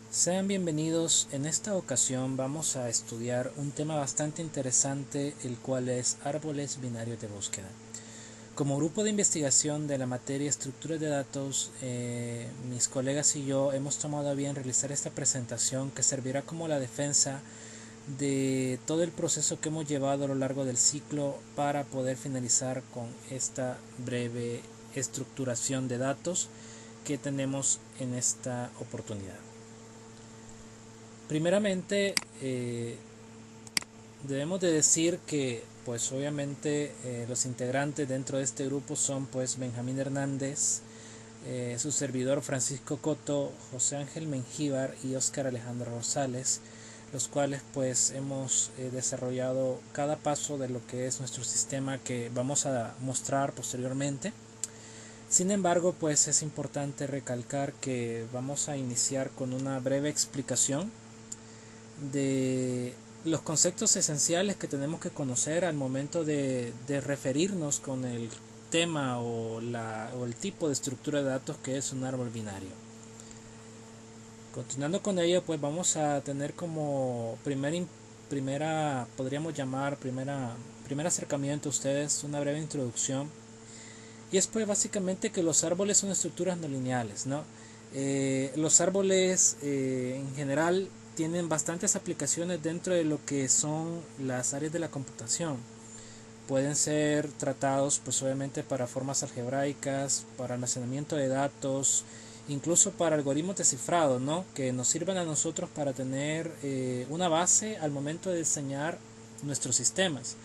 Sean bienvenidos. En esta ocasión vamos a estudiar un tema bastante interesante, el cual es árboles binarios de búsqueda. Como grupo de investigación de la materia estructuras de datos, mis colegas y yo hemos tomado a bien realizar esta presentación que servirá como la defensa de todo el proceso que hemos llevado a lo largo del ciclo para poder finalizar con esta breve estructuración de datos que tenemos en esta oportunidad. Primeramente, debemos de decir que pues obviamente los integrantes dentro de este grupo son pues Benjamín Hernández, su servidor Francisco Coto, José Ángel Mengíbar y Óscar Alejandro Rosales, los cuales pues hemos desarrollado cada paso de lo que es nuestro sistema que vamos a mostrar posteriormente. Sin embargo, pues es importante recalcar que vamos a iniciar con una breve explicación de los conceptos esenciales que tenemos que conocer al momento de referirnos con el tema o el tipo de estructura de datos que es un árbol binario. Continuando con ello, pues vamos a tener como podríamos llamar primer acercamiento a ustedes una breve introducción, y es pues básicamente que los árboles son estructuras no lineales, ¿no? Los árboles en general tienen bastantes aplicaciones dentro de lo que son las áreas de la computación. Pueden ser tratados pues obviamente para formas algebraicas, para almacenamiento de datos, incluso para algoritmos de cifrado, ¿no? Que nos sirvan a nosotros para tener una base al momento de diseñar nuestros sistemas.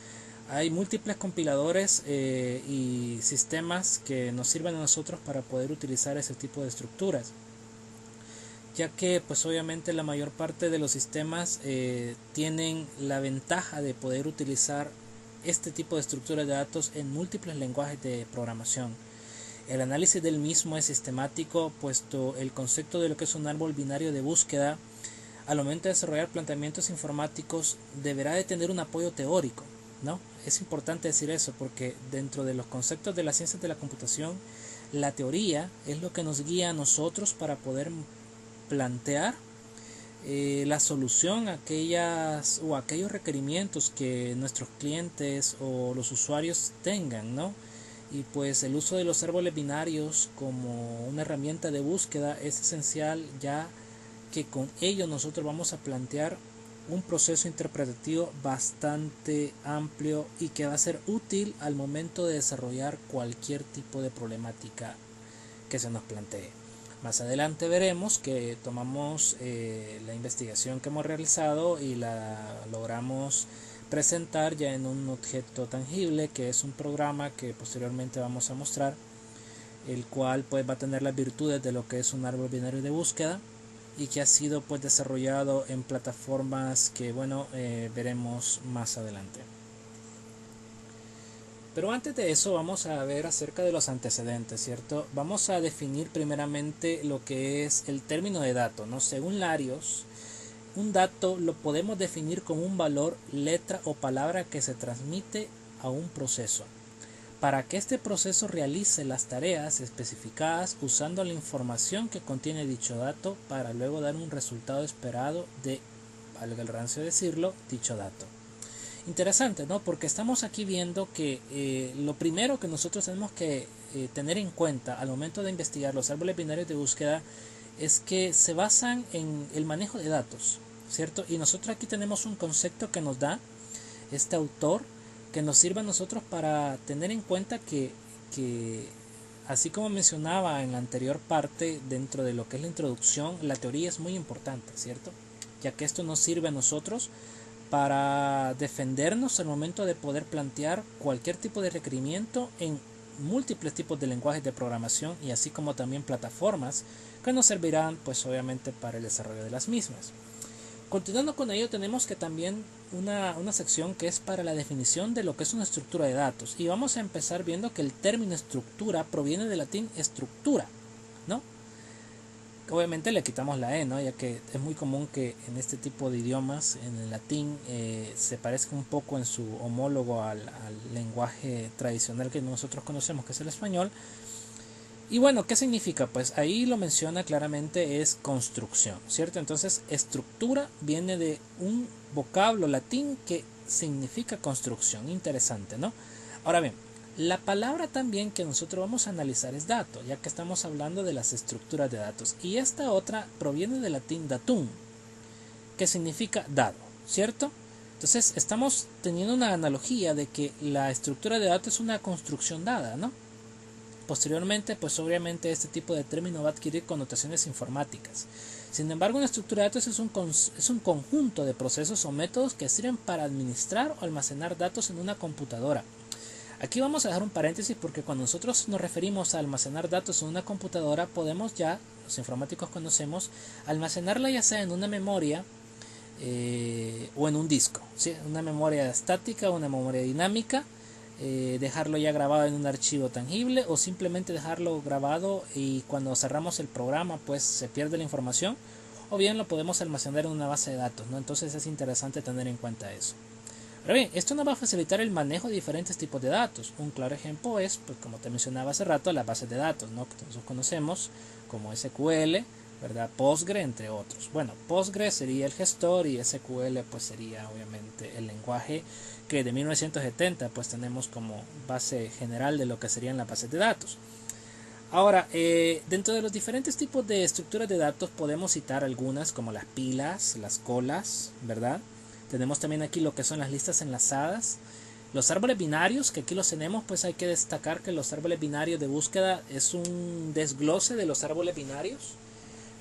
Hay múltiples compiladores y sistemas que nos sirven a nosotros para poder utilizar ese tipo de estructuras, ya que pues obviamente la mayor parte de los sistemas tienen la ventaja de poder utilizar este tipo de estructuras de datos en múltiples lenguajes de programación. El análisis del mismo es sistemático, puesto el concepto de lo que es un árbol binario de búsqueda al momento de desarrollar planteamientos informáticos deberá de tener un apoyo teórico, ¿no? Es importante decir eso porque dentro de los conceptos de las ciencias de la computación, la teoría es lo que nos guía a nosotros para poder plantear la solución a aquellos requerimientos que nuestros clientes o los usuarios tengan, ¿no? Y pues el uso de los árboles binarios como una herramienta de búsqueda es esencial, ya que con ello nosotros vamos a plantear un proceso interpretativo bastante amplio y que va a ser útil al momento de desarrollar cualquier tipo de problemática que se nos plantee. Más adelante veremos que tomamos la investigación que hemos realizado y la logramos presentar ya en un objeto tangible, que es un programa que posteriormente vamos a mostrar, el cual pues va a tener las virtudes de lo que es un árbol binario de búsqueda y que ha sido pues desarrollado en plataformas que veremos más adelante. Pero antes de eso vamos a ver acerca de los antecedentes, ¿cierto? Vamos a definir primeramente lo que es el término de dato, ¿no? Según Larios, un dato lo podemos definir como un valor, letra o palabra que se transmite a un proceso, para que este proceso realice las tareas especificadas usando la información que contiene dicho dato para luego dar un resultado esperado de, valga el rancio decirlo, dicho dato. Interesante, ¿no? Porque estamos aquí viendo que lo primero que nosotros tenemos que tener en cuenta al momento de investigar los árboles binarios de búsqueda es que se basan en el manejo de datos, ¿cierto? Y nosotros aquí tenemos un concepto que nos da este autor, que nos sirva a nosotros para tener en cuenta que así como mencionaba en la anterior parte, dentro de lo que es la introducción, la teoría es muy importante, ¿cierto? Ya que esto nos sirve a nosotros para defendernos al momento de poder plantear cualquier tipo de requerimiento en múltiples tipos de lenguajes de programación y así como también plataformas que nos servirán pues obviamente para el desarrollo de las mismas. Continuando con ello, tenemos que también una sección que es para la definición de lo que es una estructura de datos, y vamos a empezar viendo que el término estructura proviene del latín estructura, ¿no? Obviamente le quitamos la E, ¿no? Ya que es muy común que en este tipo de idiomas, en el latín, se parezca un poco en su homólogo al lenguaje tradicional que nosotros conocemos, que es el español. Y bueno, ¿qué significa? Pues ahí lo menciona claramente, es construcción, ¿cierto? Entonces, estructura viene de un vocablo latín que significa construcción. Interesante, ¿no? Ahora bien, la palabra también que nosotros vamos a analizar es dato, ya que estamos hablando de las estructuras de datos. Y esta otra proviene del latín datum, que significa dado, ¿cierto? Entonces, estamos teniendo una analogía de que la estructura de datos es una construcción dada, ¿no? Posteriormente, pues obviamente este tipo de término va a adquirir connotaciones informáticas. Sin embargo, una estructura de datos es un conjunto de procesos o métodos que sirven para administrar o almacenar datos en una computadora. Aquí vamos a dejar un paréntesis porque cuando nosotros nos referimos a almacenar datos en una computadora, podemos ya, los informáticos conocemos, almacenarla ya sea en una memoria o en un disco, ¿sí? Una memoria estática o una memoria dinámica. Dejarlo ya grabado en un archivo tangible o simplemente dejarlo grabado y cuando cerramos el programa pues se pierde la información, o bien lo podemos almacenar en una base de datos, ¿no? Entonces es interesante tener en cuenta eso. Ahora bien, esto nos va a facilitar el manejo de diferentes tipos de datos. Un claro ejemplo es, pues, como te mencionaba hace rato, las bases de datos, ¿no? Que nosotros conocemos como SQL, ¿verdad? Postgre, entre otros. Bueno, Postgre sería el gestor y SQL pues sería obviamente el lenguaje que de 1970 pues tenemos como base general de lo que serían las bases de datos. Ahora, dentro de los diferentes tipos de estructuras de datos podemos citar algunas como las pilas, las colas, ¿verdad? Tenemos también aquí lo que son las listas enlazadas. Los árboles binarios, que aquí los tenemos, pues hay que destacar que los árboles binarios de búsqueda es un desglose de los árboles binarios.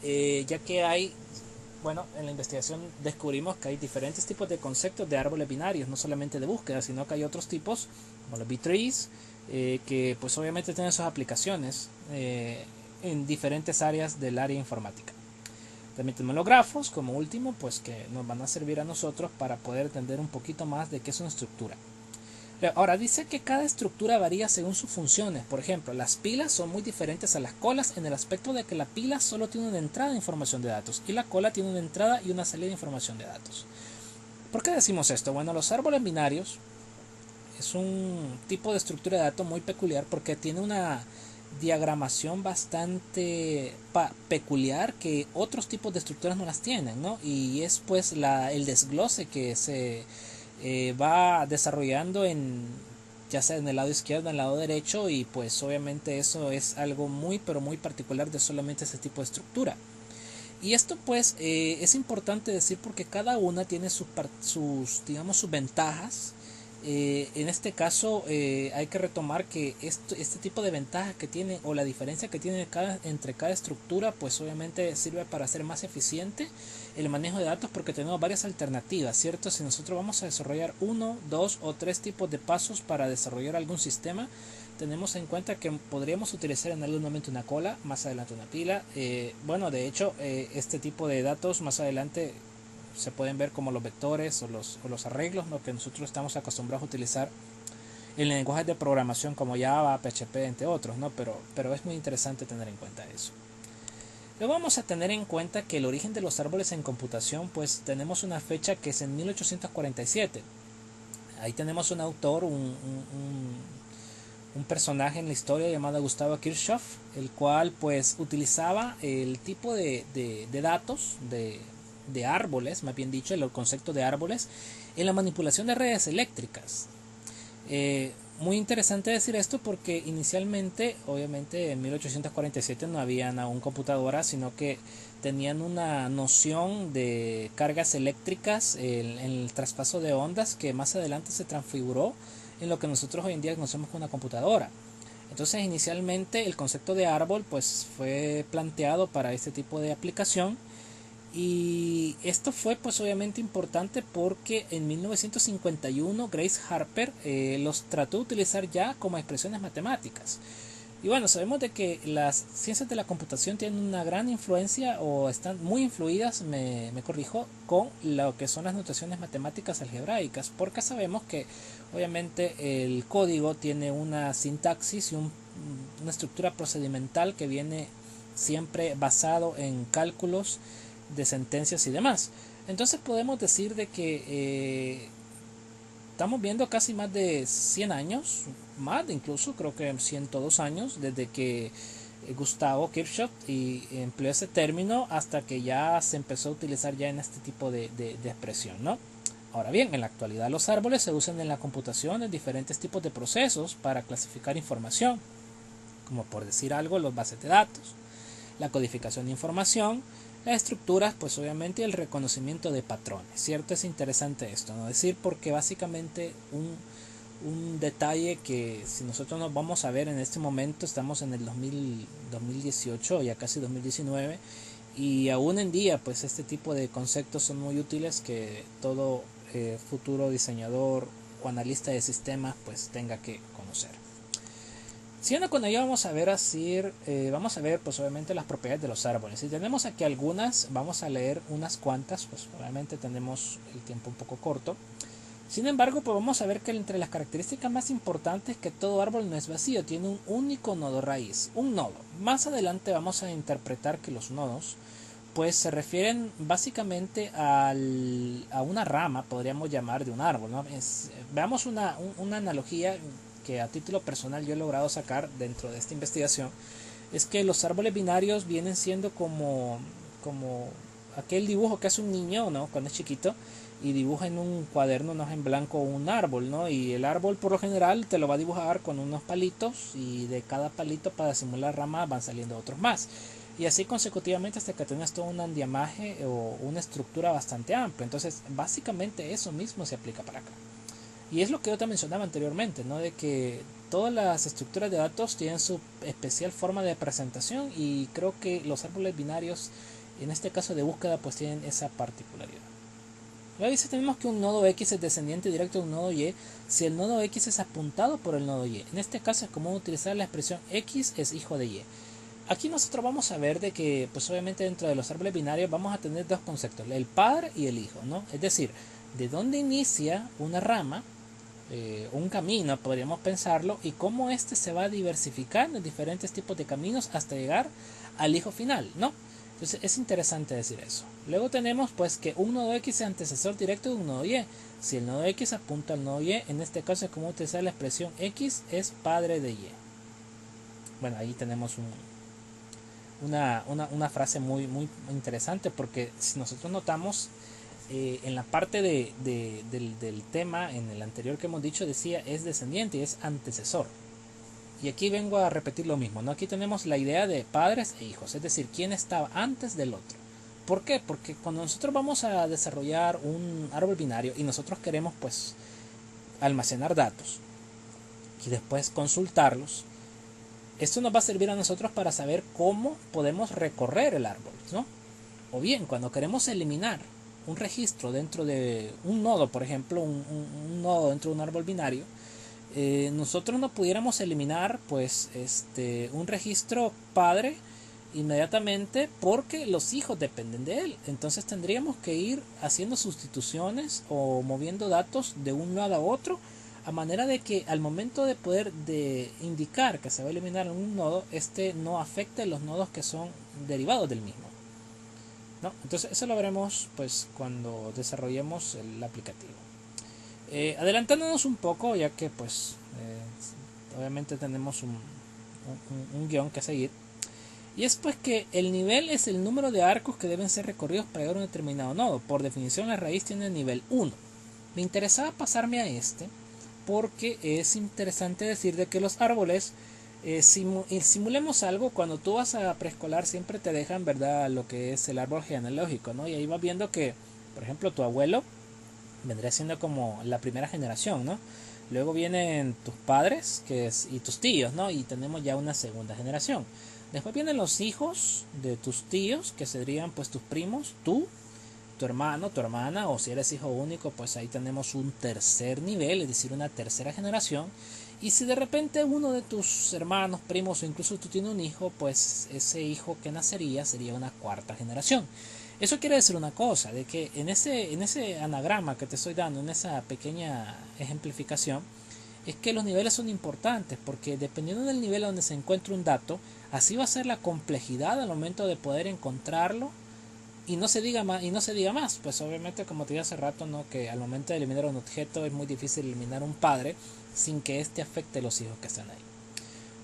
Ya que hay, bueno, en la investigación descubrimos que hay diferentes tipos de conceptos de árboles binarios, no solamente de búsqueda, sino que hay otros tipos, como los B-trees, que pues obviamente tienen sus aplicaciones en diferentes áreas del área informática. También tenemos los grafos, como último, pues que nos van a servir a nosotros para poder entender un poquito más de qué es una estructura. Ahora dice que cada estructura varía según sus funciones. Por ejemplo, las pilas son muy diferentes a las colas en el aspecto de que la pila solo tiene una entrada de información de datos y la cola tiene una entrada y una salida de información de datos. ¿Por qué decimos esto? Bueno, los árboles binarios es un tipo de estructura de datos muy peculiar porque tiene una diagramación bastante peculiar que otros tipos de estructuras no las tienen, ¿no? Y es pues el desglose que se va desarrollando ya sea en el lado izquierdo o en el lado derecho, y pues obviamente eso es algo muy pero muy particular de solamente ese tipo de estructura. Y esto pues es importante decir porque cada una tiene sus digamos sus ventajas. En este caso hay que retomar que este tipo de ventajas que tiene o la diferencia que tiene entre cada estructura pues obviamente sirve para hacer más eficiente el manejo de datos porque tenemos varias alternativas, ¿cierto? Si nosotros vamos a desarrollar 1, 2 o 3 tipos de pasos para desarrollar algún sistema, tenemos en cuenta que podríamos utilizar en algún momento una cola, más adelante una pila. Bueno, de hecho este tipo de datos más adelante se pueden ver como los vectores o los arreglos, lo que nosotros estamos acostumbrados a utilizar en lenguajes de programación como Java, PHP, entre otros, ¿no? Pero es muy interesante tener en cuenta eso. Luego vamos a tener en cuenta que el origen de los árboles en computación, pues tenemos una fecha que es en 1847. Ahí tenemos un autor, un personaje en la historia llamado Gustavo Kirchhoff, el cual pues utilizaba el tipo de datos de árboles, más bien dicho, el concepto de árboles en la manipulación de redes eléctricas. Muy interesante decir esto porque inicialmente, obviamente en 1847 no habían aún computadoras, sino que tenían una noción de cargas eléctricas en el traspaso de ondas que más adelante se transfiguró en lo que nosotros hoy en día conocemos como una computadora. Entonces inicialmente el concepto de árbol pues fue planteado para este tipo de aplicación. Y esto fue pues obviamente importante porque en 1951 Grace Harper los trató de utilizar ya como expresiones matemáticas. Y bueno, sabemos de que las ciencias de la computación tienen una gran influencia o están muy influidas, me corrijo, con lo que son las notaciones matemáticas algebraicas, porque sabemos que obviamente el código tiene una sintaxis y una estructura procedimental que viene siempre basado en cálculos de sentencias y demás. Entonces podemos decir de que estamos viendo casi más de 100 años, más de incluso creo que 102 años desde que Gustavo Kirchhoff, y empleó ese término hasta que ya se empezó a utilizar ya en este tipo de expresión, ¿no? Ahora bien, en la actualidad los árboles se usan en la computación en diferentes tipos de procesos para clasificar información, como por decir algo, los bases de datos, la codificación de información, las estructuras, pues obviamente el reconocimiento de patrones, ¿cierto? Es interesante esto, ¿no? Decir, porque básicamente un detalle que si nosotros nos vamos a ver en este momento, estamos en el 2018, ya casi 2019, y aún en día pues este tipo de conceptos son muy útiles que todo futuro diseñador o analista de sistemas pues tenga que conocer. Siguiendo con ello vamos a ver pues obviamente las propiedades de los árboles, y tenemos aquí algunas, vamos a leer unas cuantas, pues obviamente tenemos el tiempo un poco corto. Sin embargo, pues vamos a ver que entre las características más importantes es que todo árbol no es vacío, tiene un único nodo raíz, un nodo. Más adelante vamos a interpretar que los nodos pues se refieren básicamente a una rama, podríamos llamar, de un árbol, ¿no? Veamos una analogía que a título personal yo he logrado sacar dentro de esta investigación, es que los árboles binarios vienen siendo como aquel dibujo que hace un niño, ¿no? Cuando es chiquito y dibuja en un cuaderno, una hoja en blanco, un árbol, ¿no? Y el árbol por lo general te lo va a dibujar con unos palitos, y de cada palito para simular ramas van saliendo otros más. Y así consecutivamente hasta que tengas todo un endiamaje o una estructura bastante amplia. Entonces básicamente eso mismo se aplica para acá. Y es lo que yo te mencionaba anteriormente, ¿no? De que todas las estructuras de datos tienen su especial forma de presentación, y creo que los árboles binarios, en este caso de búsqueda, pues tienen esa particularidad. Luego dice, tenemos que un nodo X es descendiente directo de un nodo Y si el nodo X es apuntado por el nodo Y. En este caso es común utilizar la expresión X es hijo de Y. Aquí nosotros vamos a ver de que, pues obviamente dentro de los árboles binarios vamos a tener dos conceptos, el padre y el hijo, ¿no? Es decir, de dónde inicia una rama, un camino, podríamos pensarlo, y cómo este se va diversificando en diferentes tipos de caminos hasta llegar al hijo final, ¿no? Entonces es interesante decir eso. Luego tenemos pues que un nodo X es antecesor directo de un nodo Y. Si el nodo X apunta al nodo Y, en este caso es como utilizar la expresión X es padre de Y. Bueno, ahí tenemos una frase muy interesante, porque si nosotros notamos, en la parte del tema, en el anterior que hemos dicho, decía es descendiente y es antecesor. Y aquí vengo a repetir lo mismo, ¿no? Aquí tenemos la idea de padres e hijos, es decir, quién estaba antes del otro. ¿Por qué? Porque cuando nosotros vamos a desarrollar un árbol binario y nosotros queremos pues almacenar datos y después consultarlos, esto nos va a servir a nosotros para saber cómo podemos recorrer el árbol, ¿no? O bien, cuando queremos eliminar un registro dentro de un nodo, por ejemplo, un nodo dentro de un árbol binario, nosotros no pudiéramos eliminar pues un registro padre inmediatamente, porque los hijos dependen de él. Entonces tendríamos que ir haciendo sustituciones o moviendo datos de un lado a otro, a manera de que al momento de poder indicar que se va a eliminar un nodo, no afecte los nodos que son derivados del mismo, ¿no? Entonces eso lo veremos pues cuando desarrollemos el aplicativo. Adelantándonos un poco, ya que pues obviamente tenemos un guión que seguir, y es pues que el nivel es el número de arcos que deben ser recorridos para llegar a un determinado nodo. Por definición la raíz tiene el nivel 1. Me interesaba pasarme a porque es interesante decir de que los árboles, simulemos algo. Cuando tú vas a preescolar siempre te dejan, ¿verdad?, lo que es el árbol genealógico, ¿no? Y ahí vas viendo que, por ejemplo, tu abuelo vendría siendo como la primera generación, ¿no? Luego vienen tus padres y tus tíos, ¿no? Y tenemos ya una segunda generación. Después vienen los hijos de tus tíos, que serían pues tus primos, tú, tu hermano, tu hermana, o si eres hijo único, pues ahí tenemos un tercer nivel, es decir, una tercera generación. Y si de repente uno de tus hermanos, primos, o incluso tú tienes un hijo, pues ese hijo que nacería sería una cuarta generación. Eso quiere decir una cosa, de que en ese anagrama que te estoy dando, en esa pequeña ejemplificación, es que los niveles son importantes, porque dependiendo del nivel donde se encuentre un dato, así va a ser la complejidad al momento de poder encontrarlo. Y no se diga más, pues obviamente, como te dije hace rato, ¿no?, que al momento de eliminar un objeto es muy difícil eliminar un padre sin que éste afecte a los hijos que están ahí.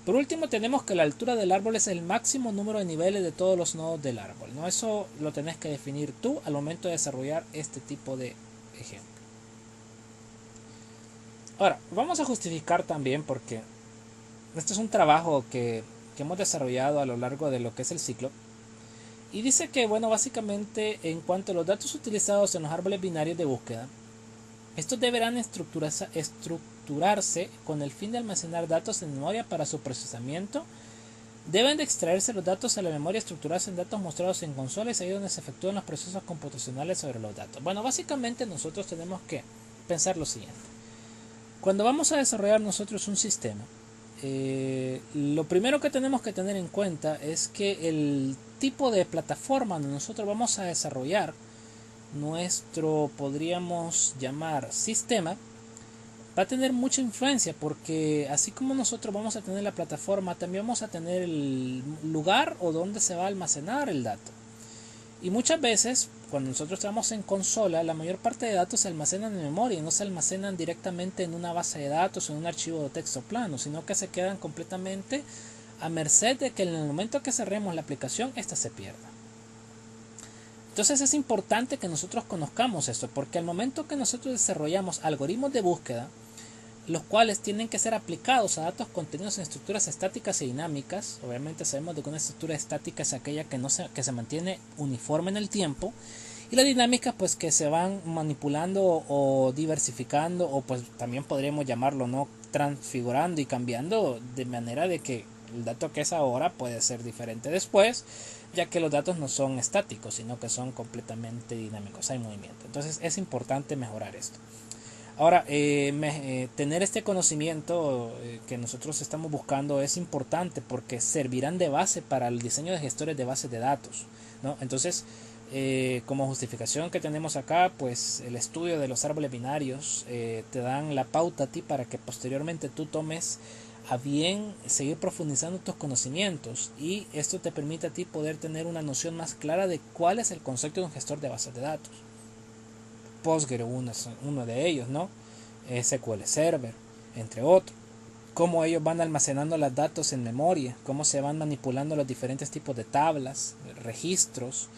Por último, tenemos que la altura del árbol es el máximo número de niveles de todos los nodos del árbol, ¿no? Eso lo tenés que definir tú al momento de desarrollar este tipo de ejemplo. Ahora, vamos a justificar también porque este es un trabajo que hemos desarrollado a lo largo de lo que es el ciclo. Y dice que, bueno, básicamente en cuanto a los datos utilizados en los árboles binarios de búsqueda, estos deberán estructurarse con el fin de almacenar datos en memoria para su procesamiento. Deben de extraerse los datos a la memoria, estructurarse en datos mostrados en consolas, ahí donde se efectúan los procesos computacionales sobre los datos. Bueno, básicamente nosotros tenemos que pensar lo siguiente. Cuando vamos a desarrollar nosotros un sistema, lo primero que tenemos que tener en cuenta es que el tipo de plataforma donde nosotros vamos a desarrollar nuestro, podríamos llamar, sistema, va a tener mucha influencia, porque así como nosotros vamos a tener la plataforma, también vamos a tener el lugar o donde se va a almacenar el dato. Y muchas veces, cuando nosotros estamos en consola, la mayor parte de datos se almacenan en memoria y no se almacenan directamente en una base de datos o en un archivo de texto plano, sino que se quedan completamente a merced de que en el momento que cerremos la aplicación, esta se pierda. Entonces es importante que nosotros conozcamos esto, porque al momento que nosotros desarrollamos algoritmos de búsqueda, los cuales tienen que ser aplicados a datos contenidos en estructuras estáticas y dinámicas. Obviamente sabemos de que una estructura estática es aquella que se mantiene uniforme en el tiempo, y la dinámica pues que se van manipulando o diversificando, o pues también podríamos llamarlo, ¿no?, transfigurando y cambiando, de manera de que el dato que es ahora puede ser diferente después, ya que los datos no son estáticos, sino que son completamente dinámicos, hay movimiento. Entonces es importante mejorar esto. Ahora, tener este conocimiento que nosotros estamos buscando es importante, porque servirán de base para el diseño de gestores de bases de datos, ¿no? Entonces, como justificación que tenemos acá, pues el estudio de los árboles binarios te dan la pauta a ti para que posteriormente tú tomes a bien seguir profundizando tus conocimientos, y esto te permite a ti poder tener una noción más clara de cuál es el concepto de un gestor de bases de datos. Postgres uno de ellos, ¿no? SQL Server, entre otros. Cómo ellos van almacenando los datos en memoria, cómo se van manipulando los diferentes tipos de tablas, registros,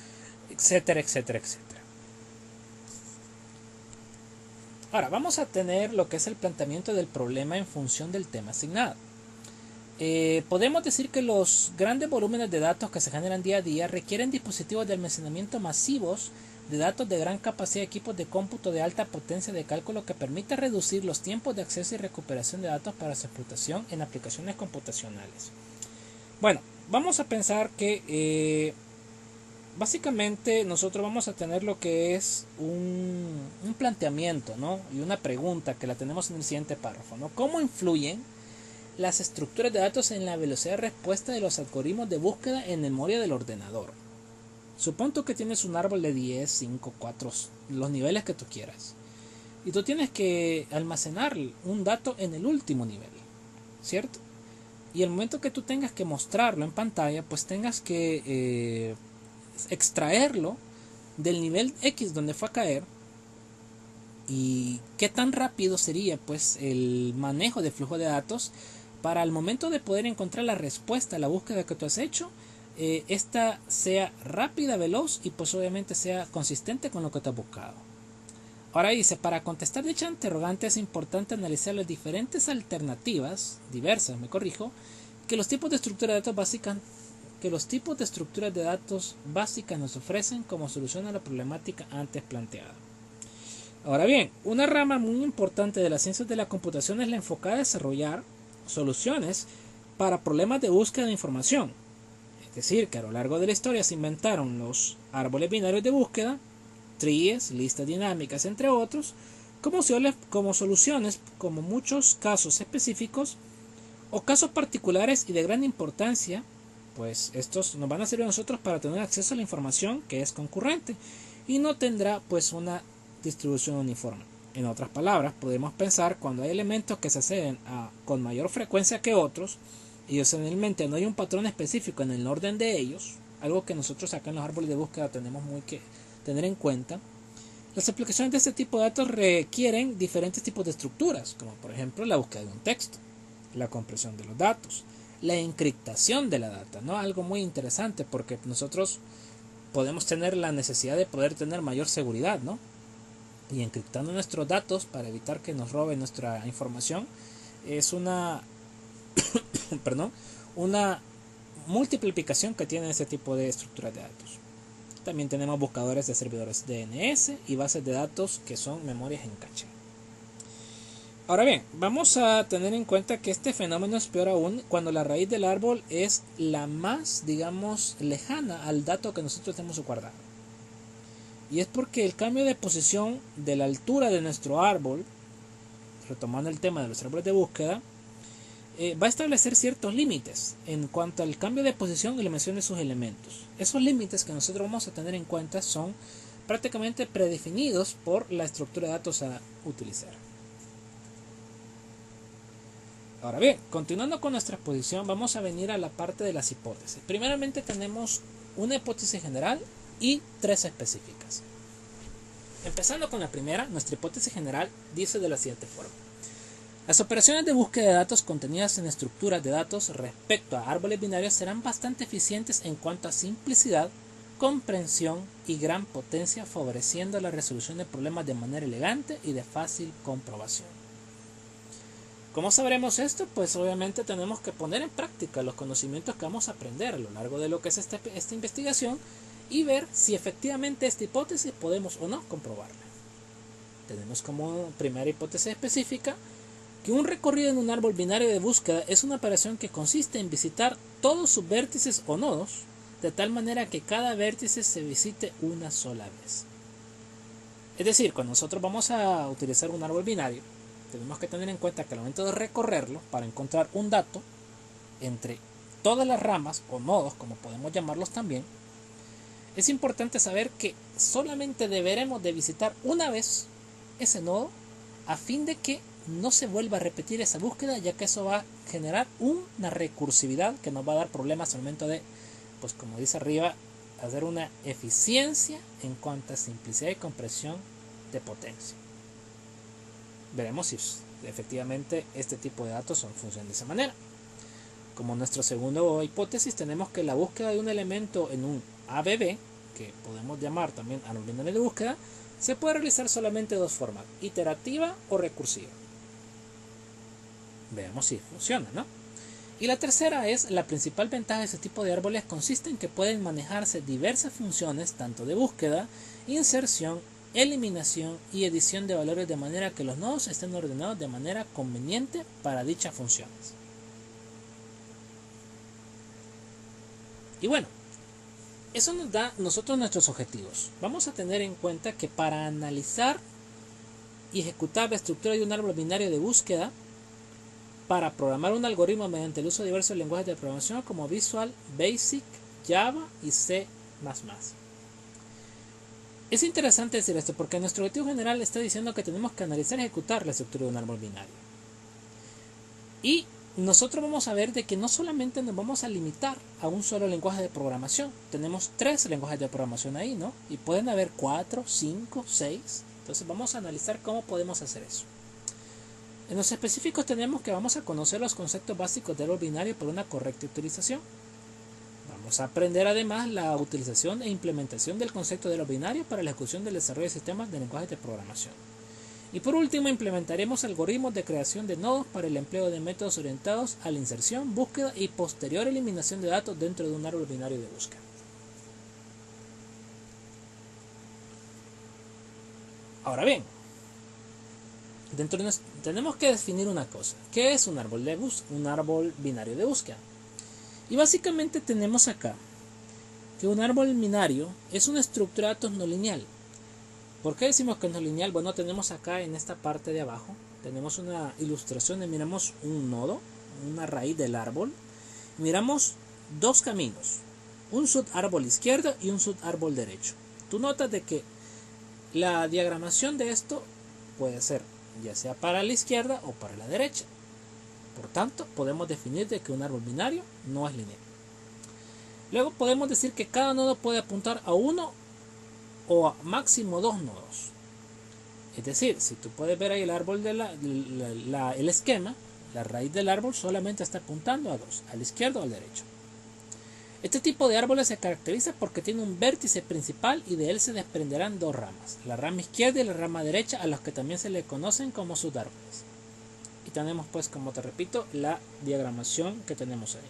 etcétera, etcétera, etcétera. Ahora, vamos a tener lo que es el planteamiento del problema en función del tema asignado. Podemos decir que los grandes volúmenes de datos que se generan día a día requieren dispositivos de almacenamiento masivos de datos de gran capacidad, equipos de cómputo de alta potencia de cálculo que permite reducir los tiempos de acceso y recuperación de datos para su explotación en aplicaciones computacionales. Bueno, vamos a pensar que básicamente nosotros vamos a tener lo que es un planteamiento, ¿no?, y una pregunta que la tenemos en el siguiente párrafo, ¿no? ¿Cómo influyen las estructuras de datos en la velocidad de respuesta de los algoritmos de búsqueda en memoria del ordenador? Supón tú que tienes un árbol de 10, 5, 4, los niveles que tú quieras, y tú tienes que almacenar un dato en el último nivel, ¿cierto? Y el momento que tú tengas que mostrarlo en pantalla, pues tengas que extraerlo del nivel X donde fue a caer. Y qué tan rápido sería pues el manejo de flujo de datos para el momento de poder encontrar la respuesta a la búsqueda que tú has hecho, esta sea rápida, veloz, y pues obviamente sea consistente con lo que te has buscado. Ahora dice, para contestar dicha interrogante es importante analizar las diferentes alternativas, diversas, que los tipos de estructuras de datos básicas nos ofrecen como solución a la problemática antes planteada. Ahora bien, una rama muy importante de las ciencias de la computación es la enfocada a desarrollar soluciones para problemas de búsqueda de información. Es decir, que a lo largo de la historia se inventaron los árboles binarios de búsqueda, trees, listas dinámicas, entre otros, como soluciones, como muchos casos específicos o casos particulares y de gran importancia, pues estos nos van a servir a nosotros para tener acceso a la información que es concurrente y no tendrá pues una distribución uniforme. En otras palabras, podemos pensar cuando hay elementos que se acceden con mayor frecuencia que otros, y generalmente no hay un patrón específico en el orden de ellos, algo que nosotros acá en los árboles de búsqueda tenemos muy que tener en cuenta. Las aplicaciones de este tipo de datos requieren diferentes tipos de estructuras, como por ejemplo la búsqueda de un texto, la compresión de los datos, la encriptación de la data, ¿no? Algo muy interesante porque nosotros podemos tener la necesidad de poder tener mayor seguridad, ¿no? Y encriptando nuestros datos para evitar que nos roben nuestra información es una perdón, una múltiple aplicación que tiene ese tipo de estructuras de datos. También tenemos buscadores de servidores DNS y bases de datos que son memorias en caché. Ahora bien, vamos a tener en cuenta que este fenómeno es peor aún cuando la raíz del árbol es la más, digamos, lejana al dato que nosotros tenemos guardado. Y es porque el cambio de posición de la altura de nuestro árbol, retomando el tema de los árboles de búsqueda, va a establecer ciertos límites en cuanto al cambio de posición y la mención de sus elementos. Esos límites que nosotros vamos a tener en cuenta son prácticamente predefinidos por la estructura de datos a utilizar. Ahora bien, continuando con nuestra exposición, vamos a venir a la parte de las hipótesis. Primeramente tenemos una hipótesis general y 3 específicas. Empezando con la primera, nuestra hipótesis general dice de la siguiente forma. Las operaciones de búsqueda de datos contenidas en estructuras de datos respecto a árboles binarios serán bastante eficientes en cuanto a simplicidad, comprensión y gran potencia, favoreciendo la resolución de problemas de manera elegante y de fácil comprobación. ¿Cómo sabremos esto? Pues obviamente tenemos que poner en práctica los conocimientos que vamos a aprender a lo largo de lo que es esta investigación y ver si efectivamente esta hipótesis podemos o no comprobarla. Tenemos como primera hipótesis específica que un recorrido en un árbol binario de búsqueda es una operación que consiste en visitar todos sus vértices o nodos de tal manera que cada vértice se visite una sola vez. Es decir, cuando nosotros vamos a utilizar un árbol binario, tenemos que tener en cuenta que al momento de recorrerlo, para encontrar un dato entre todas las ramas o nodos, como podemos llamarlos también, es importante saber que solamente deberemos de visitar una vez ese nodo a fin de que no se vuelva a repetir esa búsqueda, ya que eso va a generar una recursividad que nos va a dar problemas al momento de, pues como dice arriba, hacer una eficiencia en cuanto a simplicidad y compresión de potencia. Veremos si efectivamente este tipo de datos funcionan de esa manera. Como nuestra segunda hipótesis, tenemos que la búsqueda de un elemento en un ABB, que podemos llamar también árbol binario de búsqueda, se puede realizar solamente de 2 formas, iterativa o recursiva. Veamos si funciona, ¿no? Y la tercera es, la principal ventaja de este tipo de árboles consiste en que pueden manejarse diversas funciones, tanto de búsqueda, inserción, eliminación y edición de valores de manera que los nodos estén ordenados de manera conveniente para dichas funciones. Y bueno, eso nos da nosotros nuestros objetivos. Vamos a tener en cuenta que para analizar y ejecutar la estructura de un árbol binario de búsqueda, para programar un algoritmo mediante el uso de diversos lenguajes de programación como Visual, Basic, Java y C++. Es interesante decir esto porque nuestro objetivo general está diciendo que tenemos que analizar y ejecutar la estructura de un árbol binario. Y nosotros vamos a ver de que no solamente nos vamos a limitar a un solo lenguaje de programación. Tenemos 3 lenguajes de programación ahí, ¿no? Y pueden haber 4, 5, 6. Entonces vamos a analizar cómo podemos hacer eso. En los específicos tenemos que vamos a conocer los conceptos básicos del árbol binario por una correcta utilización. Vamos a aprender además la utilización e implementación del concepto de árbol binario para la ejecución del desarrollo de sistemas de lenguajes de programación. Y por último implementaremos algoritmos de creación de nodos para el empleo de métodos orientados a la inserción, búsqueda y posterior eliminación de datos dentro de un árbol binario de búsqueda. Ahora bien, tenemos que definir una cosa. ¿Qué es un árbol binario de búsqueda? Y básicamente tenemos acá que un árbol binario es una estructura de datos no lineal. ¿Por qué decimos que es no lineal? Bueno, tenemos acá en esta parte de abajo, tenemos una ilustración de, miramos un nodo, una raíz del árbol, miramos 2 caminos, un subárbol izquierdo y un subárbol derecho. Tú notas de que la diagramación de esto puede ser ya sea para la izquierda o para la derecha. Por tanto, podemos definir de que un árbol binario no es lineal. Luego podemos decir que cada nodo puede apuntar a uno o a máximo 2 nodos. Es decir, si tú puedes ver ahí el árbol de el esquema, La raíz del árbol solamente está apuntando a dos, al izquierdo o al derecho. Este tipo de árboles se caracteriza porque tiene un vértice principal y de él se desprenderán dos ramas, la rama izquierda y la rama derecha, a los que también se le conocen como subárboles. Y tenemos pues, como te repito, la diagramación que tenemos ahí.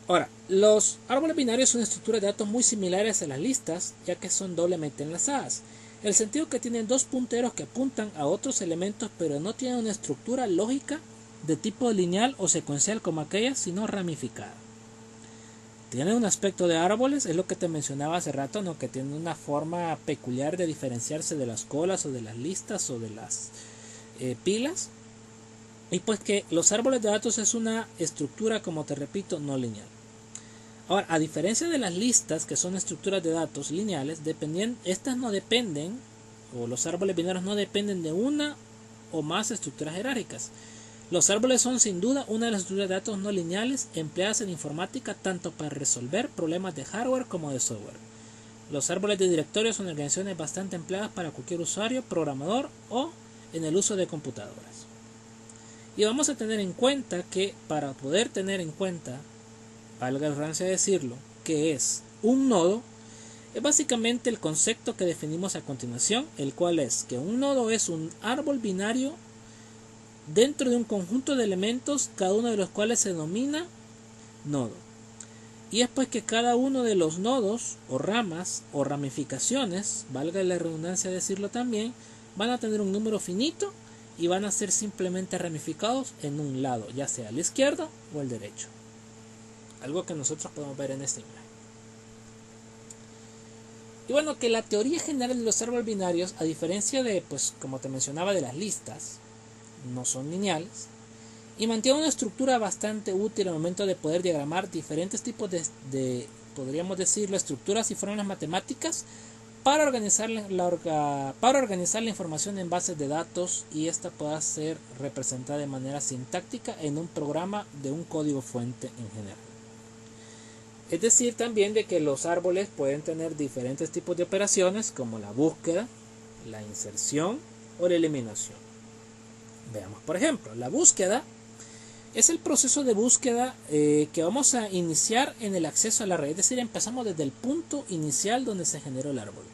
Ahora, los árboles binarios son estructuras de datos muy similares a las listas, ya que son doblemente enlazadas. El sentido que tienen dos punteros que apuntan a otros elementos, pero no tienen una estructura lógica de tipo lineal o secuencial como aquella, sino ramificada. Tiene un aspecto de árboles, es lo que te mencionaba hace rato, ¿no? Que tiene una forma peculiar de diferenciarse de las colas o de las listas o de las pilas. Y pues que los árboles de datos es una estructura, como te repito, no lineal. Ahora, a diferencia de las listas, que son estructuras de datos lineales, estas no dependen, o los árboles binarios no dependen de una o más estructuras jerárquicas. Los árboles son sin duda una de las estructuras de datos no lineales empleadas en informática tanto para resolver problemas de hardware como de software. Los árboles de directorios son organizaciones bastante empleadas para cualquier usuario, programador o en el uso de computadoras. Y vamos a tener en cuenta que para poder tener en cuenta, valga la redundancia decirlo, que es un nodo, es básicamente el concepto que definimos a continuación, el cual es que un nodo es un árbol binario dentro de un conjunto de elementos, cada uno de los cuales se denomina nodo. Y es pues que cada uno de los nodos o ramas o ramificaciones, valga la redundancia decirlo también, van a tener un número finito y van a ser simplemente ramificados en un lado, ya sea el izquierdo o el derecho. Algo que nosotros podemos ver en esta imagen. Y bueno, que la teoría general de los árboles binarios, a diferencia de, pues como te mencionaba, de las listas, no son lineales y mantienen una estructura bastante útil al momento de poder diagramar diferentes tipos de podríamos decirlo, estructuras y fórmulas matemáticas para organizar la información en bases de datos y esta pueda ser representada de manera sintáctica en un programa de un código fuente en general. Es decir, también de que los árboles pueden tener diferentes tipos de operaciones como la búsqueda, la inserción o la eliminación. Veamos, por ejemplo, la búsqueda es el proceso de búsqueda que vamos a iniciar en el acceso a la red. Es decir, empezamos desde el punto inicial donde se generó el árbol,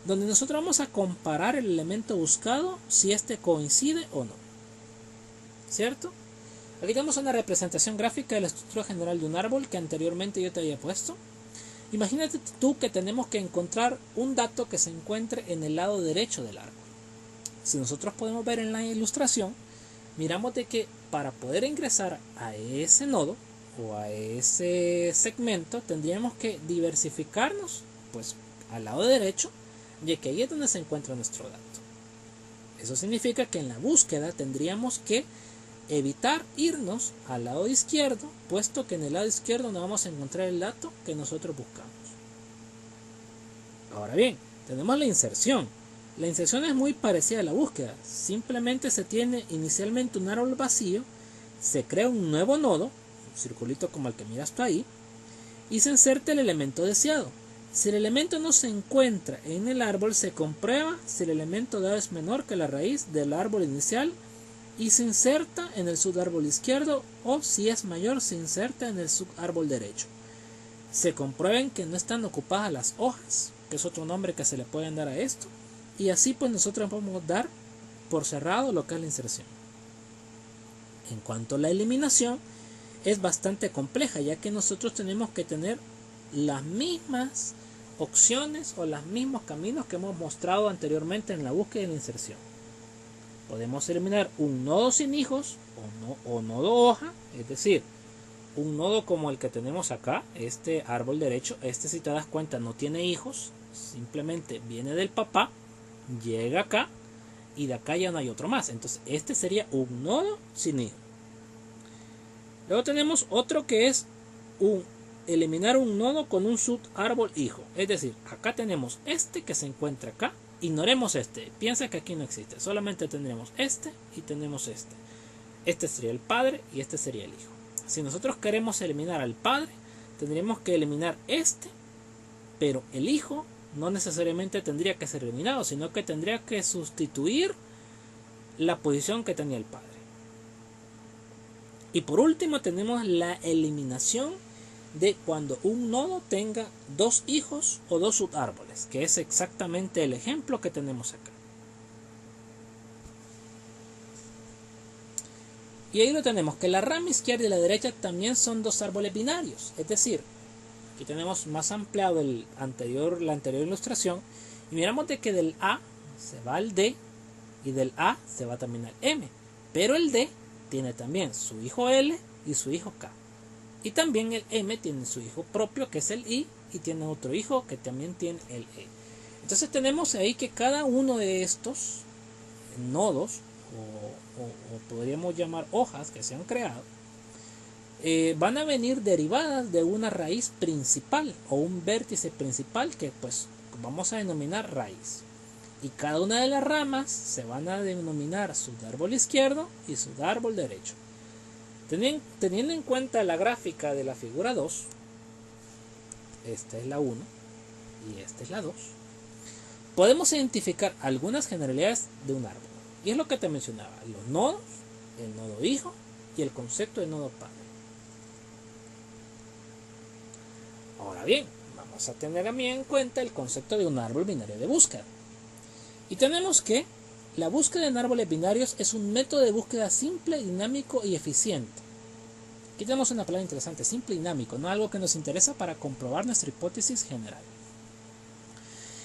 donde nosotros vamos a comparar el elemento buscado si este coincide o no. ¿Cierto? Aquí tenemos una representación gráfica de la estructura general de un árbol que anteriormente yo te había puesto. Imagínate tú que tenemos que encontrar un dato que se encuentre en el lado derecho del árbol. Si nosotros podemos ver en la ilustración, miramos de que para poder ingresar a ese nodo o a ese segmento tendríamos que diversificarnos pues al lado derecho, ya que ahí es donde se encuentra nuestro dato. Eso significa que en la búsqueda tendríamos que evitar irnos al lado izquierdo, puesto que en el lado izquierdo no vamos a encontrar el dato que nosotros buscamos. Ahora bien, tenemos la inserción. La inserción es muy parecida a la búsqueda, simplemente se tiene inicialmente un árbol vacío, se crea un nuevo nodo, un circulito como el que miras tú ahí, y se inserta el elemento deseado. Si el elemento no se encuentra en el árbol, se comprueba si el elemento dado es menor que la raíz del árbol inicial y se inserta en el subárbol izquierdo, o si es mayor se inserta en el subárbol derecho. Se comprueben que no están ocupadas las hojas, que es otro nombre que se le pueden dar a esto. Y así pues nosotros podemos dar por cerrado lo que es la inserción. En cuanto a la eliminación, es bastante compleja, ya que nosotros tenemos que tener las mismas opciones o los mismos caminos que hemos mostrado anteriormente en la búsqueda y la inserción. Podemos eliminar un nodo sin hijos o nodo hoja, es decir, un nodo como el que tenemos acá, este árbol derecho. Este, si te das cuenta, no tiene hijos, simplemente viene del papá, llega acá y de acá ya no hay otro más. Entonces este sería un nodo sin hijo. Luego tenemos otro que es eliminar un nodo con un subárbol hijo. Es decir, acá tenemos este que se encuentra acá. Ignoremos este. Piensa que aquí no existe. Solamente tendremos este y tenemos este. Este sería el padre y este sería el hijo. Si nosotros queremos eliminar al padre, tendríamos que eliminar este, pero el hijo no necesariamente tendría que ser eliminado, sino que tendría que sustituir la posición que tenía el padre. Y por último tenemos la eliminación de cuando un nodo tenga dos hijos o dos subárboles, que es exactamente el ejemplo que tenemos acá. Y ahí lo tenemos, que la rama izquierda y la derecha también son dos árboles binarios. Es decir, aquí tenemos más ampliado la anterior ilustración. Y miramos de que del A se va al D y del A se va también al M. Pero el D tiene también su hijo L y su hijo K. Y también el M tiene su hijo propio, que es el I, y tiene otro hijo que también tiene el E. Entonces tenemos ahí que cada uno de estos nodos, o podríamos llamar hojas que se han creado, van a venir derivadas de una raíz principal o un vértice principal que pues vamos a denominar raíz. Y cada una de las ramas se van a denominar su árbol izquierdo y su árbol derecho. Teniendo en cuenta la gráfica de la figura 2, esta es la 1 y esta es la 2, podemos identificar algunas generalidades de un árbol. Y es lo que te mencionaba, los nodos, el nodo hijo y el concepto de nodo padre. Ahora bien, vamos a tener también en cuenta el concepto de un árbol binario de búsqueda. Y tenemos que la búsqueda en árboles binarios es un método de búsqueda simple, dinámico y eficiente. Aquí tenemos una palabra interesante, simple y dinámico, no algo que nos interesa para comprobar nuestra hipótesis general.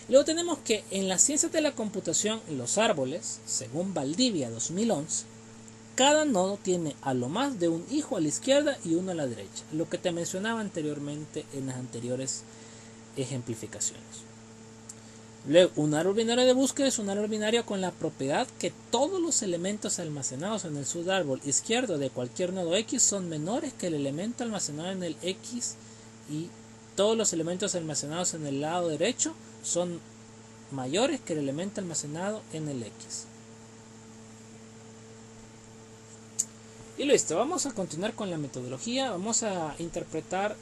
Luego tenemos que en las ciencias de la computación, los árboles, según Valdivia 2011, cada nodo tiene a lo más de un hijo a la izquierda y uno a la derecha, lo que te mencionaba anteriormente en las anteriores ejemplificaciones. Luego, un árbol binario de búsqueda es un árbol binario con la propiedad que todos los elementos almacenados en el subárbol izquierdo de cualquier nodo X son menores que el elemento almacenado en el X, y todos los elementos almacenados en el lado derecho son mayores que el elemento almacenado en el X. Y listo, vamos a continuar con la metodología. Vamos a interpretar,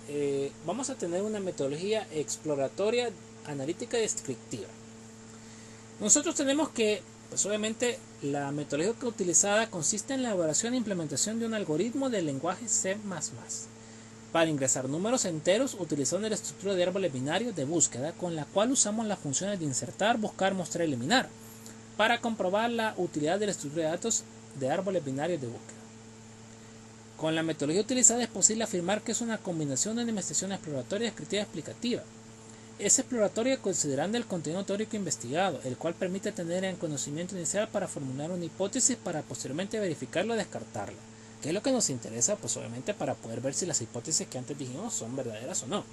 vamos a tener una metodología exploratoria, analítica y descriptiva. Nosotros tenemos que, pues obviamente, la metodología utilizada consiste en la elaboración e implementación de un algoritmo del lenguaje C++ para ingresar números enteros utilizando la estructura de árboles binarios de búsqueda, con la cual usamos las funciones de insertar, buscar, mostrar y eliminar para comprobar la utilidad de la estructura de datos de árboles binarios de búsqueda. Con la metodología utilizada es posible afirmar que es una combinación de una investigación exploratoria, descriptiva y explicativa. Es exploratoria considerando el contenido teórico investigado, el cual permite tener en conocimiento inicial para formular una hipótesis para posteriormente verificarla o descartarla. ¿Qué es lo que nos interesa? Pues obviamente para poder ver si las hipótesis que antes dijimos son verdaderas o no.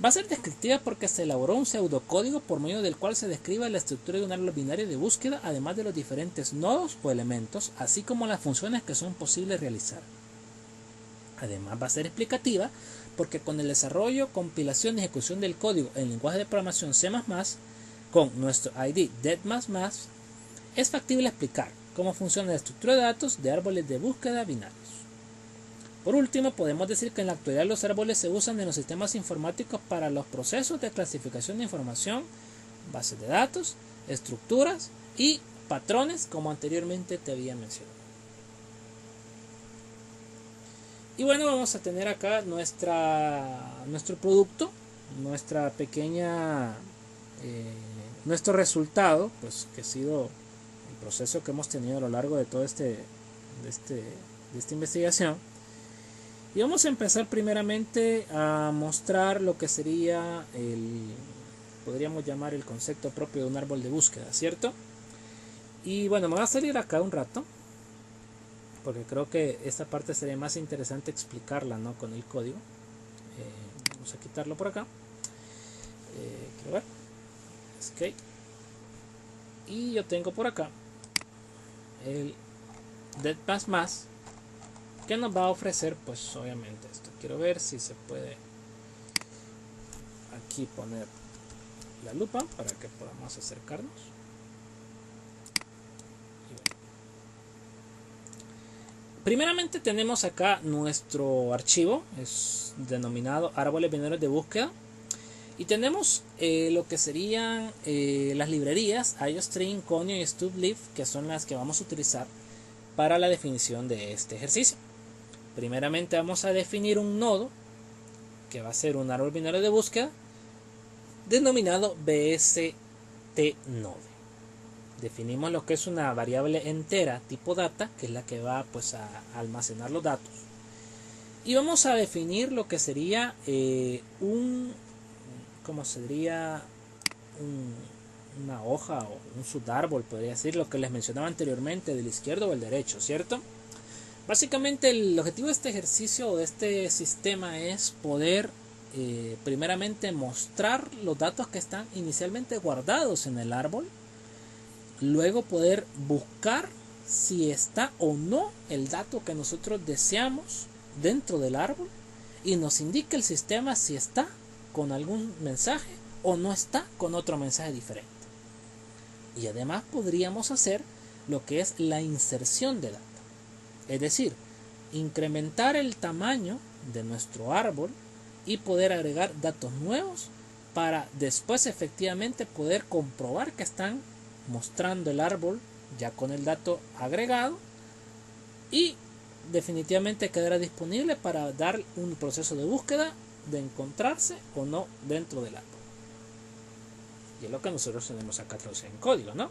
Va a ser descriptiva porque se elaboró un pseudocódigo por medio del cual se describe la estructura de un árbol binario de búsqueda, además de los diferentes nodos o elementos, así como las funciones que son posibles realizar. Además va a ser explicativa porque con el desarrollo, compilación y ejecución del código en lenguaje de programación C++, con nuestro ID DET++, es factible explicar cómo funciona la estructura de datos de árboles de búsqueda binarios. Por último, podemos decir que en la actualidad los árboles se usan en los sistemas informáticos para los procesos de clasificación de información, bases de datos, estructuras y patrones, como anteriormente te había mencionado. Y bueno, vamos a tener acá nuestro producto, nuestra pequeña, nuestro resultado, pues que ha sido el proceso que hemos tenido a lo largo de todo esta investigación. Y vamos a empezar primeramente a mostrar lo que sería podríamos llamar el concepto propio de un árbol de búsqueda, ¿cierto? Y bueno, me va a salir acá un rato, porque creo que esta parte sería más interesante explicarla, ¿no? Con el código. Vamos a quitarlo por acá. Quiero ver. Escape. Y yo tengo por acá el DET++, que nos va a ofrecer, pues obviamente esto. Quiero ver si se puede aquí poner la lupa para que podamos acercarnos. Primeramente tenemos acá nuestro archivo, es denominado árboles binarios de búsqueda, y tenemos lo que serían las librerías IOStream, Conio y StubLib, que son las que vamos a utilizar para la definición de este ejercicio. Primeramente vamos a definir un nodo que va a ser un árbol binario de búsqueda denominado bstnode. Definimos lo que es una variable entera tipo data, que es la que va pues a almacenar los datos. Y vamos a definir lo que sería una hoja o un subárbol, podría decir, lo que les mencionaba anteriormente, del izquierdo o el derecho, ¿cierto? Básicamente el objetivo de este ejercicio o de este sistema es poder primeramente mostrar los datos que están inicialmente guardados en el árbol, luego poder buscar si está o no el dato que nosotros deseamos dentro del árbol y nos indica el sistema si está con algún mensaje o no está con otro mensaje diferente. Y además podríamos hacer lo que es la inserción de data, es decir, incrementar el tamaño de nuestro árbol y poder agregar datos nuevos para después efectivamente poder comprobar que están mostrando el árbol ya con el dato agregado y definitivamente quedará disponible para dar un proceso de búsqueda de encontrarse o no dentro del árbol. Y es lo que nosotros tenemos acá traducido en código, ¿no?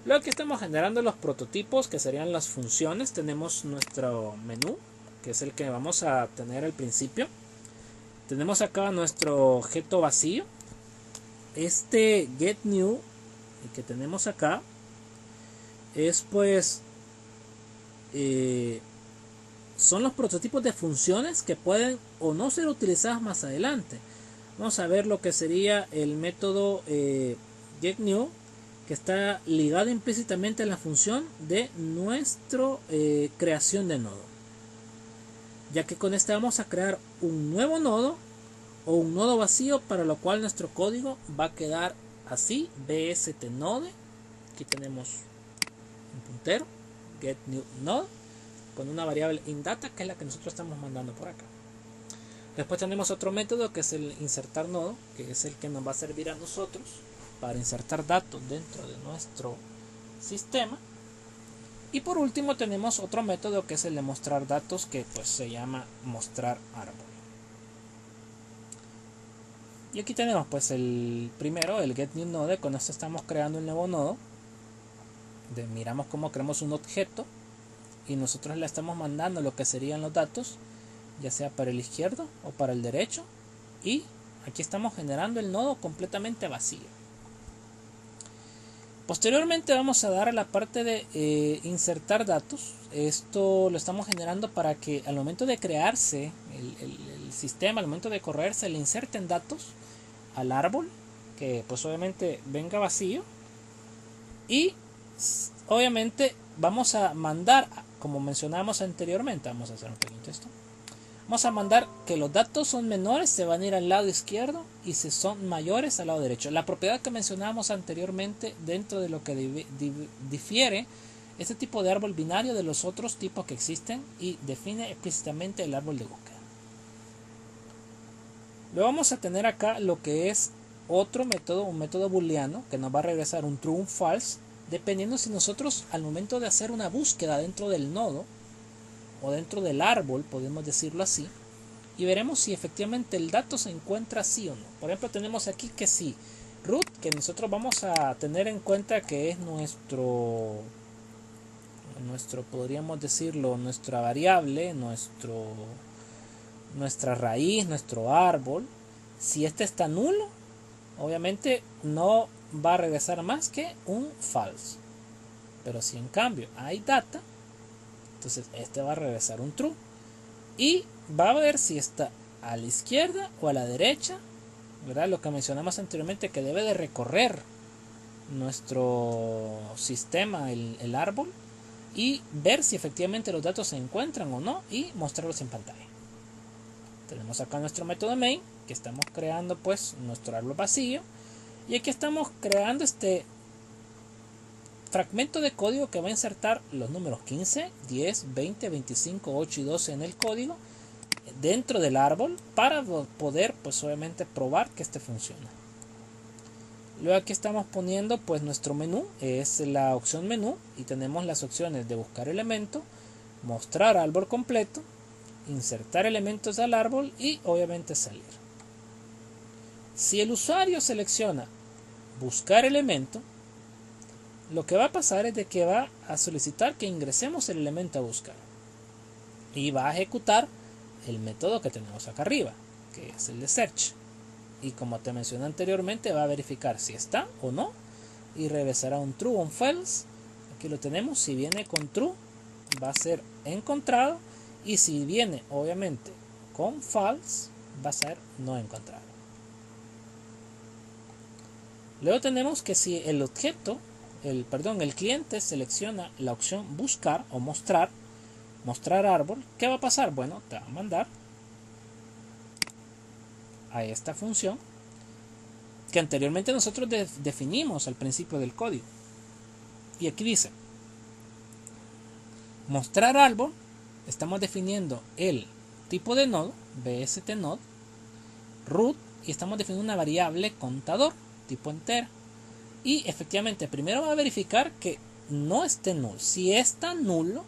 Luego aquí estamos generando los prototipos que serían las funciones. Tenemos nuestro menú, que es el que vamos a tener al principio. Tenemos acá nuestro objeto vacío. Este getNew que tenemos acá es pues son los prototipos de funciones que pueden o no ser utilizadas más adelante. Vamos a ver lo que sería el método getNew, que está ligado implícitamente a la función de nuestra creación de nodo, ya que con este vamos a crear un nuevo nodo o un nodo vacío, para lo cual nuestro código va a quedar así: bstnode. Aquí tenemos un puntero, getNewNode, con una variable inData, que es la que nosotros estamos mandando por acá. Después tenemos otro método que es el insertarNodo, que es el que nos va a servir a nosotros para insertar datos dentro de nuestro sistema. Y por último tenemos otro método que es el de mostrar datos, que pues se llama mostrar árbol. Y aquí tenemos pues el primero, el getNewNode. Con esto estamos creando un nuevo nodo. Miramos cómo creamos un objeto y nosotros le estamos mandando lo que serían los datos, ya sea para el izquierdo o para el derecho, y aquí estamos generando el nodo completamente vacío. Posteriormente vamos a dar a la parte de insertar datos. Esto lo estamos generando para que al momento de crearse el sistema, al momento de correrse, le inserten datos al árbol, que pues obviamente venga vacío, y obviamente vamos a mandar, como mencionamos anteriormente, vamos a hacer un pequeño texto. Vamos a mandar que los datos son menores, se van a ir al lado izquierdo, y si son mayores al lado derecho. La propiedad que mencionábamos anteriormente dentro de lo que difiere este tipo de árbol binario de los otros tipos que existen y define explícitamente el árbol de búsqueda. Luego vamos a tener acá lo que es otro método, un método booleano, que nos va a regresar un true o un false, dependiendo si nosotros al momento de hacer una búsqueda dentro del nodo o dentro del árbol, podemos decirlo así, y veremos si efectivamente el dato se encuentra sí o no. Por ejemplo, tenemos aquí que sí, root, que nosotros vamos a tener en cuenta que es nuestro podríamos decirlo, nuestra variable, nuestra raíz, nuestro árbol. Si este está nulo, obviamente no va a regresar más que un false. Pero si en cambio hay data, entonces este va a regresar un true. Y va a ver si está a la izquierda o a la derecha, ¿verdad? Lo que mencionamos anteriormente, que debe de recorrer nuestro sistema, el árbol, y ver si efectivamente los datos se encuentran o no y mostrarlos en pantalla. Tenemos acá nuestro método main, que estamos creando pues nuestro árbol vacío, y aquí estamos creando este fragmento de código que va a insertar los números 15, 10, 20, 25, 8 y 12 en el código dentro del árbol para poder pues obviamente probar que este funciona. Luego aquí estamos poniendo pues nuestro menú, es la opción menú, y tenemos las opciones de buscar elemento, mostrar árbol completo insertar elementos al árbol y obviamente salir. Si el usuario selecciona buscar elemento, lo que va a pasar es de que va a solicitar que ingresemos el elemento a buscar y va a ejecutar el método que tenemos acá arriba, que es el de search, y como te mencioné anteriormente va a verificar si está o no y regresará un true o un false. Aquí lo tenemos. Si viene con true va a ser encontrado, y si viene obviamente con false va a ser no encontrado. Luego tenemos que si el objeto, el cliente selecciona la opción buscar o mostrar árbol, ¿qué va a pasar? Bueno, te va a mandar a esta función que anteriormente nosotros definimos al principio del código. Y aquí dice mostrar árbol. Estamos definiendo el tipo de nodo, bstnode, root, y estamos definiendo una variable contador tipo entera. Y efectivamente primero va a verificar que no esté nulo. Si está nulo,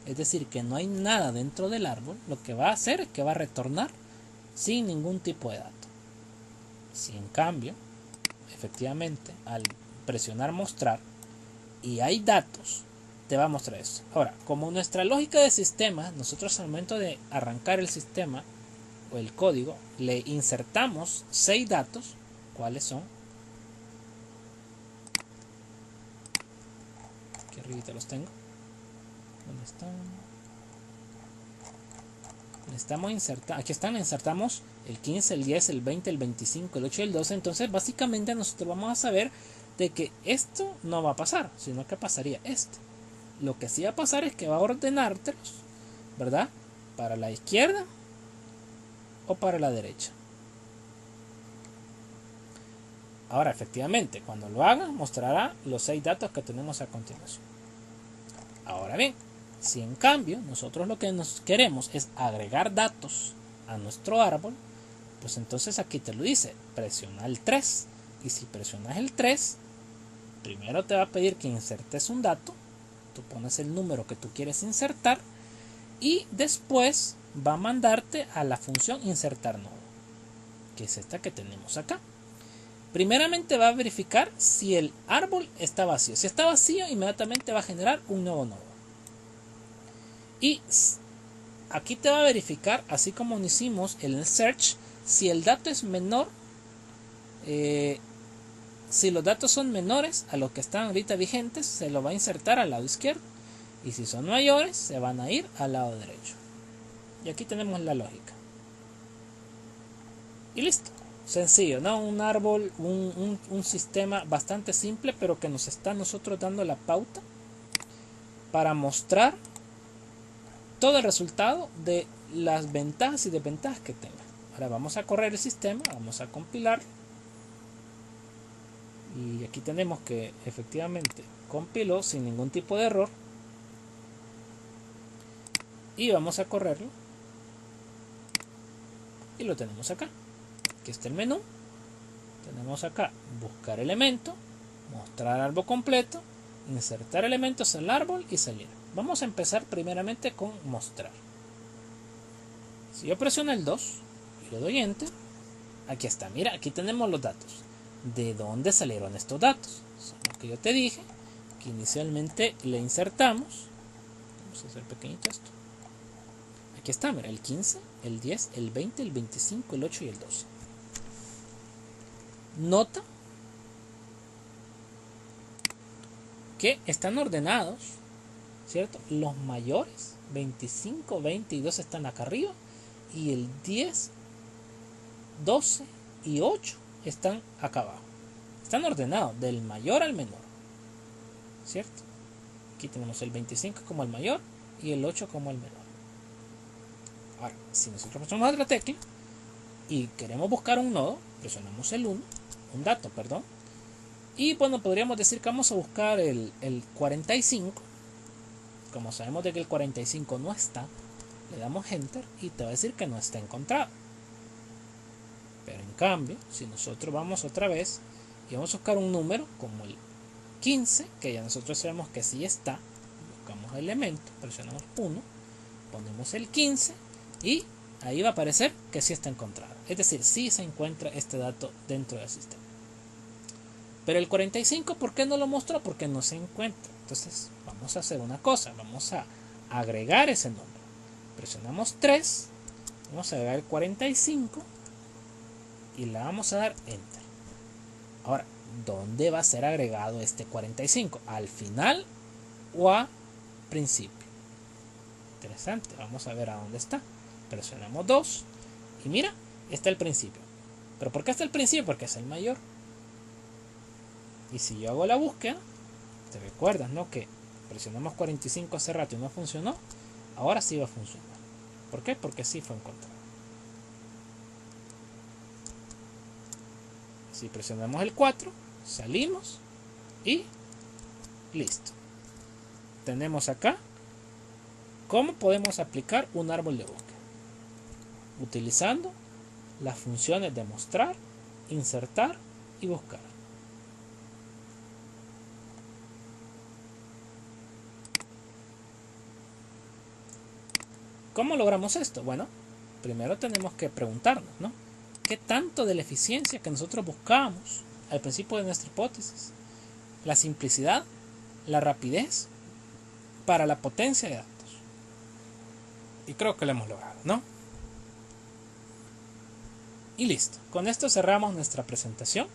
es decir que no hay nada dentro del árbol, lo que va a hacer es que va a retornar sin ningún tipo de dato. Si en cambio efectivamente al presionar mostrar y hay datos, te va a mostrar esto. Ahora, como nuestra lógica de sistema, nosotros al momento de arrancar el sistema o el código le insertamos 6 datos. ¿Cuáles son? Aquí arriba los tengo. ¿Dónde están? Estamos insertando, aquí están, insertamos el 15, el 10, el 20, el 25, el 8 y el 12. Entonces básicamente nosotros vamos a saber de que esto no va a pasar, sino que pasaría este. Lo que sí va a pasar es que va a ordenártelos, ¿verdad? Para la izquierda o para la derecha. Ahora efectivamente cuando lo haga mostrará los 6 datos que tenemos a continuación. Ahora bien, si en cambio nosotros lo que nos queremos es agregar datos a nuestro árbol, pues entonces aquí te lo dice, presiona el 3. Y si presionas el 3, primero te va a pedir que insertes un dato. Tú pones el número que tú quieres insertar y después va a mandarte a la función insertar nodo, que es esta que tenemos acá. Primeramente va a verificar si el árbol está vacío. Si está vacío, inmediatamente va a generar un nuevo nodo. Y aquí te va a verificar, así como hicimos en el search, si el dato es menor, si los datos son menores a los que están ahorita vigentes, se lo va a insertar al lado izquierdo. Y si son mayores, se van a ir al lado derecho. Y aquí tenemos la lógica. Y listo. Sencillo, ¿no? Un árbol, un sistema bastante simple, pero que nos está nosotros dando la pauta para mostrar todo el resultado de las ventajas y desventajas que tenga. Ahora vamos a correr el sistema, vamos a compilar. Y aquí tenemos que efectivamente compiló sin ningún tipo de error. Y vamos a correrlo. Y lo tenemos acá. Aquí está el menú. Tenemos acá buscar elemento, mostrar árbol completo, insertar elementos al árbol y salir. Vamos a empezar primeramente con mostrar. Si yo presiono el 2 y le doy enter, aquí está. Mira, aquí tenemos los datos. ¿De dónde salieron estos datos? Son los que yo te dije, que inicialmente le insertamos. Vamos a hacer pequeñito esto. Aquí está, mira, el 15, el 10, el 20, el 25, el 8 y el 12. Nota que están ordenados, ¿cierto? Los mayores, 25, 20 y 12 están acá arriba, y el 10, 12 y 8 están acá abajo. Están ordenados del mayor al menor, ¿cierto? Aquí tenemos el 25 como el mayor y el 8 como el menor. Ahora, si nosotros presionamos otra tecla y queremos buscar un nodo, presionamos el 1, un dato, perdón, y bueno, podríamos decir que vamos a buscar el 45. Como sabemos de que el 45 no está, le damos enter y te va a decir que no está encontrado. Pero en cambio, si nosotros vamos otra vez y vamos a buscar un número como el 15, que ya nosotros sabemos que sí está, buscamos el elemento, presionamos 1, ponemos el 15 y ahí va a aparecer que sí está encontrado, es decir, sí se encuentra este dato dentro del sistema. Pero el 45, ¿por qué no lo mostró? Porque no se encuentra. Entonces vamos a hacer una cosa, vamos a agregar ese número, presionamos 3, vamos a agregar el 45 y le vamos a dar enter. Ahora, ¿dónde va a ser agregado este 45? ¿Al final o a principio? Interesante, vamos a ver a dónde está. Presionamos 2 y mira, está el principio. ¿Pero por qué está el principio? Porque es el mayor. Y si yo hago la búsqueda, te recuerdas, ¿no? Que presionamos 45 hace rato y no funcionó. Ahora sí va a funcionar. ¿Por qué? Porque sí fue encontrado. Si presionamos el 4, salimos y listo. Tenemos acá cómo podemos aplicar un árbol de búsqueda. Utilizando las funciones de mostrar, insertar y buscar. ¿Cómo logramos esto? Bueno, primero tenemos que preguntarnos, ¿no? ¿Qué tanto de la eficiencia que nosotros buscábamos al principio de nuestra hipótesis? La simplicidad, la rapidez para la potencia de datos. Y creo que lo hemos logrado, ¿no? Y listo. Con esto cerramos nuestra presentación.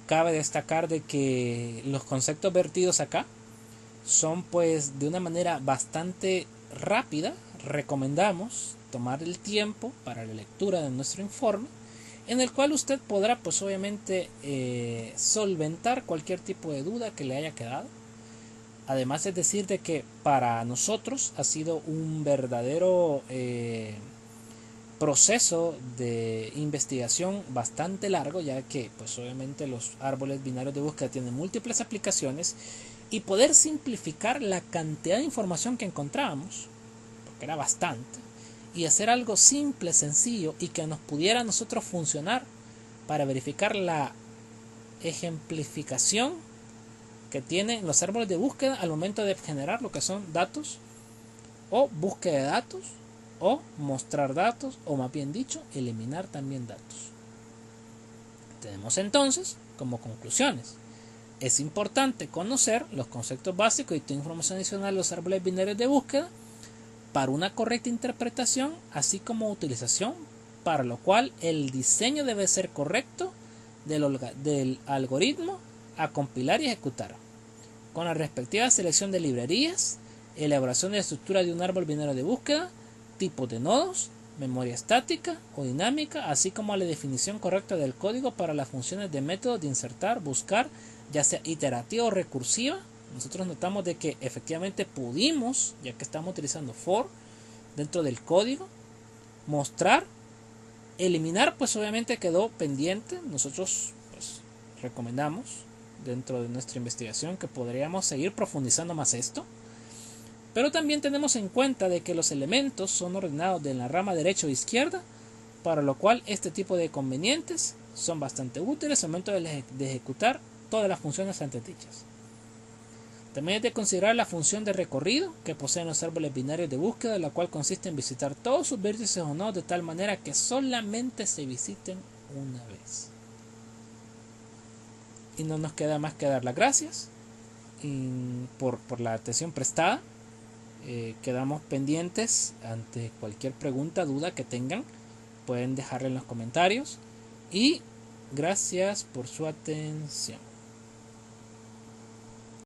Cabe destacar de que los conceptos vertidos acá son pues de una manera bastante rápida. Recomendamos tomar el tiempo para la lectura de nuestro informe, en el cual usted podrá pues obviamente solventar cualquier tipo de duda que le haya quedado. Además es decir de que para nosotros ha sido un verdadero proceso de investigación bastante largo, ya que pues obviamente los árboles binarios de búsqueda tienen múltiples aplicaciones, y poder simplificar la cantidad de información que encontrábamos, porque era bastante, y hacer algo simple, sencillo y que nos pudiera a nosotros funcionar para verificar la ejemplificación que tienen los árboles de búsqueda al momento de generar lo que son datos o búsqueda de datos o mostrar datos, o más bien dicho, eliminar también datos. Tenemos entonces como conclusiones: es importante conocer los conceptos básicos y toda información adicional de los árboles binarios de búsqueda para una correcta interpretación, así como utilización, para lo cual el diseño debe ser correcto del algoritmo a compilar y ejecutar, con la respectiva selección de librerías, elaboración de la estructura de un árbol binario de búsqueda, tipos de nodos, memoria estática o dinámica, así como la definición correcta del código para las funciones de método de insertar, buscar, ya sea iterativa o recursiva. Nosotros notamos de que efectivamente pudimos, ya que estamos utilizando for dentro del código, mostrar, eliminar, pues obviamente quedó pendiente. Nosotros pues recomendamos dentro de nuestra investigación que podríamos seguir profundizando más esto. Pero también tenemos en cuenta de que los elementos son ordenados de la rama derecha o izquierda, para lo cual este tipo de convenientes son bastante útiles al momento de ejecutar todas las funciones antes dichas. También es de considerar la función de recorrido que poseen los árboles binarios de búsqueda, la cual consiste en visitar todos sus vértices o nodos de tal manera que solamente se visiten una vez. Y no nos queda más que dar las gracias por la atención prestada. Quedamos pendientes ante cualquier pregunta, duda que tengan, pueden dejarla en los comentarios, y gracias por su atención.